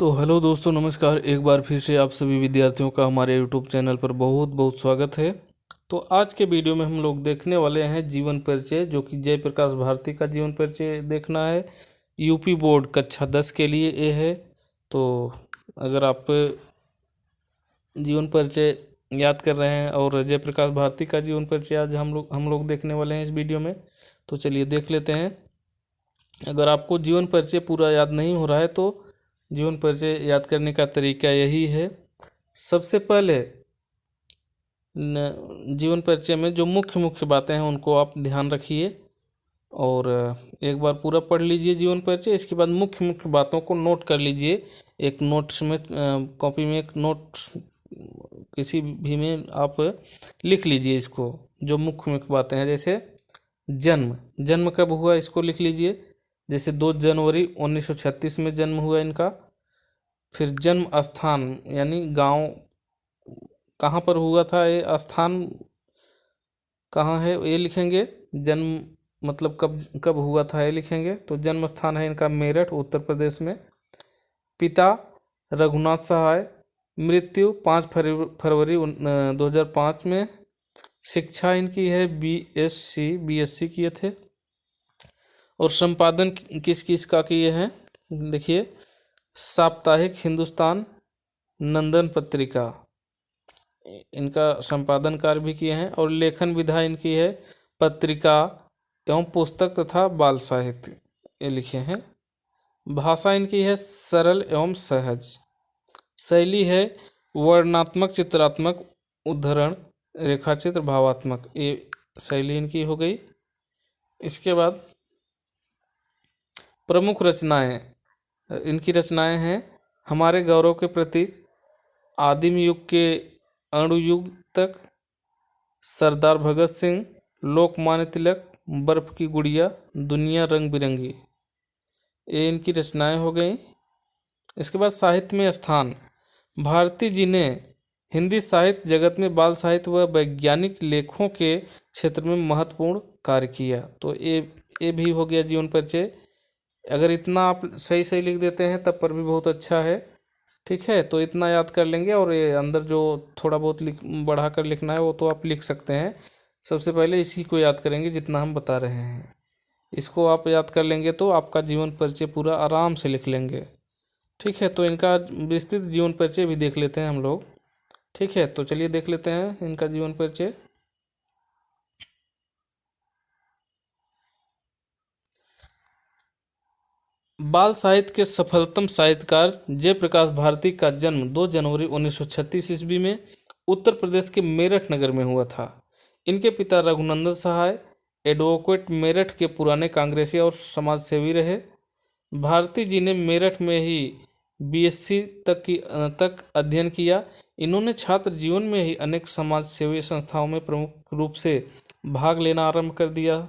तो हेलो दोस्तों, नमस्कार। एक बार फिर से आप सभी विद्यार्थियों का हमारे यूट्यूब चैनल पर बहुत बहुत स्वागत है। तो आज के वीडियो में हम लोग देखने वाले हैं जीवन परिचय, जो कि जयप्रकाश भारती का जीवन परिचय देखना है। यूपी बोर्ड कक्षा 10 के लिए ये है। तो अगर आप जीवन परिचय याद कर रहे हैं और जयप्रकाश भारती का जीवन परिचय आज हम लोग देखने वाले हैं इस वीडियो में, तो चलिए देख लेते हैं। अगर आपको जीवन परिचय पूरा याद नहीं हो रहा है तो जीवन परिचय याद करने का तरीका यही है। सबसे पहले जीवन परिचय में जो मुख्य मुख्य बातें हैं उनको आप ध्यान रखिए और एक बार पूरा पढ़ लीजिए जीवन परिचय। इसके बाद मुख्य मुख्य बातों को नोट कर लीजिए। एक नोट्स में कॉपी में एक नोट किसी भी में आप लिख लीजिए इसको, जो मुख्य मुख्य बातें हैं। जैसे जन्म कब हुआ इसको लिख लीजिए। जैसे 2 जनवरी 1936 में जन्म हुआ इनका। फिर जन्म स्थान यानी गांव कहाँ पर हुआ था, ये स्थान कहाँ है ये लिखेंगे। जन्म मतलब कब कब हुआ था ये लिखेंगे। तो जन्म स्थान है इनका मेरठ, उत्तर प्रदेश में। पिता रघुनाथ सहाय। मृत्यु 5 फरवरी 2005 में। शिक्षा इनकी है बीएससी किए थे। और संपादन किस किस का किए हैं देखिए। साप्ताहिक हिंदुस्तान, नंदन पत्रिका, इनका संपादन कार्य भी किए हैं। और लेखन विधा इनकी है पत्रिका एवं पुस्तक तथा बाल साहित्य, ये लिखे हैं। भाषा इनकी है सरल एवं सहज। शैली है वर्णनात्मक, चित्रात्मक, उद्धरण, रेखाचित्र, भावात्मक, ये शैली इनकी हो गई। इसके बाद प्रमुख रचनाएं, इनकी रचनाएं हैं हमारे गौरव के प्रतीक, आदिम युग के अणु युग तक, सरदार भगत सिंह, लोकमान्य तिलक, बर्फ की गुड़िया, दुनिया रंग बिरंगी, ये इनकी रचनाएं हो गई। इसके बाद साहित्य में स्थान, भारती जी ने हिंदी साहित्य जगत में बाल साहित्य व वैज्ञानिक लेखों के क्षेत्र में महत्वपूर्ण कार्य किया। तो ये भी हो गया जीवन परिचय। अगर इतना आप सही सही लिख देते हैं तब पर भी बहुत अच्छा है। ठीक है, तो इतना याद कर लेंगे और ये अंदर जो थोड़ा बहुत बढ़ा कर लिखना है वो तो आप लिख सकते हैं। सबसे पहले इसी को याद करेंगे जितना हम बता रहे हैं। इसको आप याद कर लेंगे तो आपका जीवन परिचय पूरा आराम से लिख लेंगे। ठीक है, तो इनका विस्तृत जीवन परिचय भी देख लेते हैं हम लोग। ठीक है, तो चलिए देख लेते हैं इनका जीवन परिचय। बाल साहित्य के सफलतम साहित्यकार जयप्रकाश भारती का जन्म 2 जनवरी 1936 ईस्वी में उत्तर प्रदेश के मेरठ नगर में हुआ था। इनके पिता रघुनंदन सहाय एडवोकेट मेरठ के पुराने कांग्रेसी और समाजसेवी रहे। भारती जी ने मेरठ में ही बीएससी तक अध्ययन किया। इन्होंने छात्र जीवन में ही अनेक समाज सेवी संस्थाओं में प्रमुख रूप से भाग लेना आरंभ कर दिया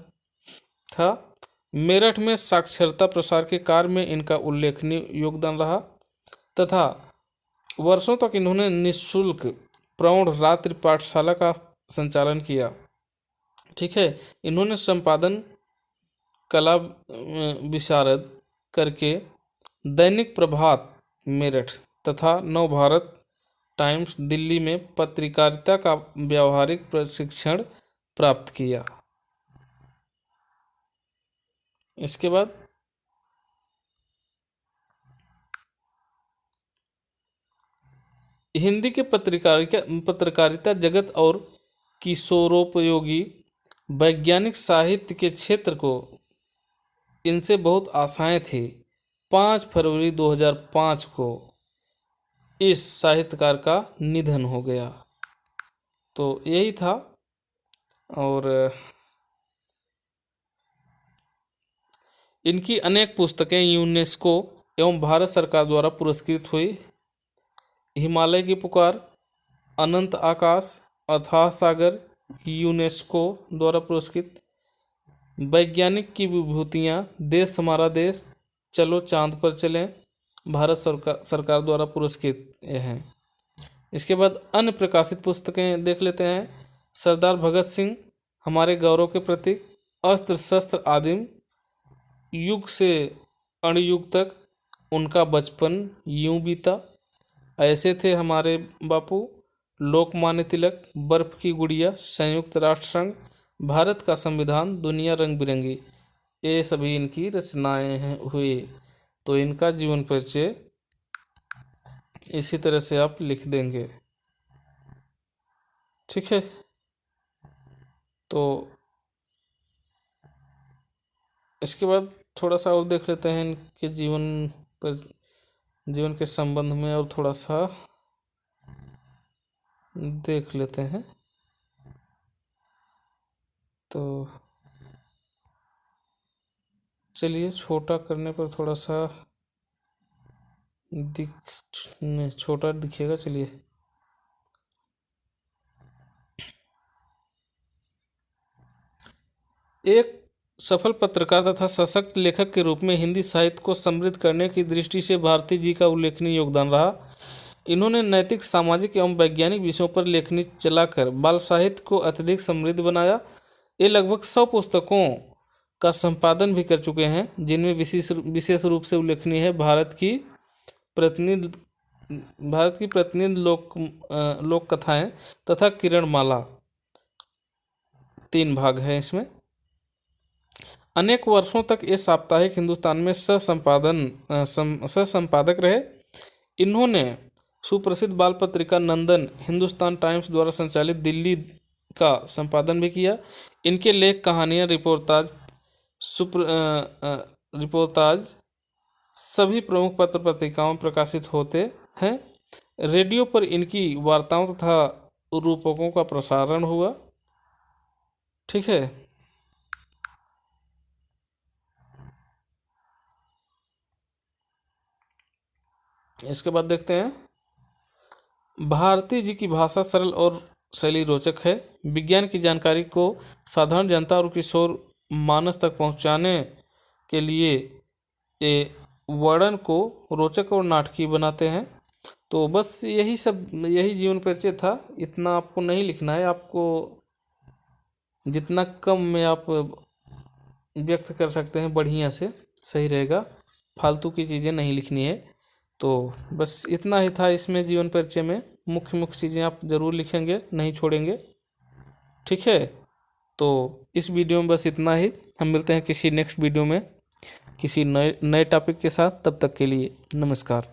था। मेरठ में साक्षरता प्रसार के कार्य में इनका उल्लेखनीय योगदान रहा तथा वर्षों तक इन्होंने निःशुल्क प्रौढ़ रात्रि पाठशाला का संचालन किया। ठीक है, इन्होंने संपादन कला विशारद करके दैनिक प्रभात मेरठ तथा नवभारत टाइम्स दिल्ली में पत्रकारिता का व्यावहारिक प्रशिक्षण प्राप्त किया। इसके बाद हिंदी के पत्रकारिता जगत और किशोरोपयोगी वैज्ञानिक साहित्य के क्षेत्र को इनसे बहुत आशाएं थी। 5 फरवरी 2005 को इस साहित्यकार का निधन हो गया। तो यही था। और इनकी अनेक पुस्तकें यूनेस्को एवं भारत सरकार द्वारा पुरस्कृत हुई। हिमालय की पुकार, अनंत आकाश, अथाह सागर यूनेस्को द्वारा पुरस्कृत। वैज्ञानिक की विभूतियाँ, देश हमारा देश, चलो चांद पर चलें, भारत सरकार द्वारा पुरस्कृत हैं। इसके बाद अन्य प्रकाशित पुस्तकें देख लेते हैं। सरदार भगत सिंह, हमारे गौरव के प्रतीक, अस्त्र शस्त्र आदिम युग से अणुयुग तक, उनका बचपन यूं बीता। ऐसे थे हमारे बापू, लोकमान्य तिलक, बर्फ की गुड़िया, संयुक्त राष्ट्र संघ, भारत का संविधान, दुनिया रंग बिरंगी, ये सभी इनकी रचनाएं हैं हुई। तो इनका जीवन परिचय इसी तरह से आप लिख देंगे। ठीक है, तो इसके बाद थोड़ा सा और देख लेते हैं इनके जीवन के संबंध में, और थोड़ा सा देख लेते हैं। तो चलिए, छोटा करने पर थोड़ा सा छोटा दिखेगा। चलिए, एक सफल पत्रकार तथा सशक्त लेखक के रूप में हिंदी साहित्य को समृद्ध करने की दृष्टि से भारती जी का उल्लेखनीय योगदान रहा। इन्होंने नैतिक, सामाजिक एवं वैज्ञानिक विषयों पर लेखनी चलाकर बाल साहित्य को अत्यधिक समृद्ध बनाया। ये लगभग 100 पुस्तकों का संपादन भी कर चुके हैं, जिनमें विशेष रूप से उल्लेखनीय है भारत की प्रतिनिधि लोक कथाएं तथा किरणमाला। 3 भाग हैं इसमें। अनेक वर्षों तक ये साप्ताहिक हिंदुस्तान में सह-संपादक रहे। इन्होंने सुप्रसिद्ध बाल पत्रिका नंदन, हिंदुस्तान टाइम्स द्वारा संचालित दिल्ली का संपादन भी किया। इनके लेख, कहानियाँ, रिपोर्टाज सभी प्रमुख पत्र पत्रिकाओं में प्रकाशित होते हैं। रेडियो पर इनकी वार्ताओं तथा रूपकों का प्रसारण हुआ। ठीक है, इसके बाद देखते हैं। भारती जी की भाषा सरल और शैली रोचक है। विज्ञान की जानकारी को साधारण जनता और किशोर मानस तक पहुंचाने के लिए ये वर्णन को रोचक और नाटकीय बनाते हैं। तो बस यही जीवन परिचय था। इतना आपको नहीं लिखना है, आपको जितना कम में आप व्यक्त कर सकते हैं बढ़िया से सही रहेगा। फालतू की चीज़ें नहीं लिखनी है। तो बस इतना ही था इसमें जीवन परिचय में। मुख्य चीज़ें आप ज़रूर लिखेंगे, नहीं छोड़ेंगे। ठीक है, तो इस वीडियो में बस इतना ही। हम मिलते हैं किसी नेक्स्ट वीडियो में किसी नए टॉपिक के साथ। तब तक के लिए नमस्कार।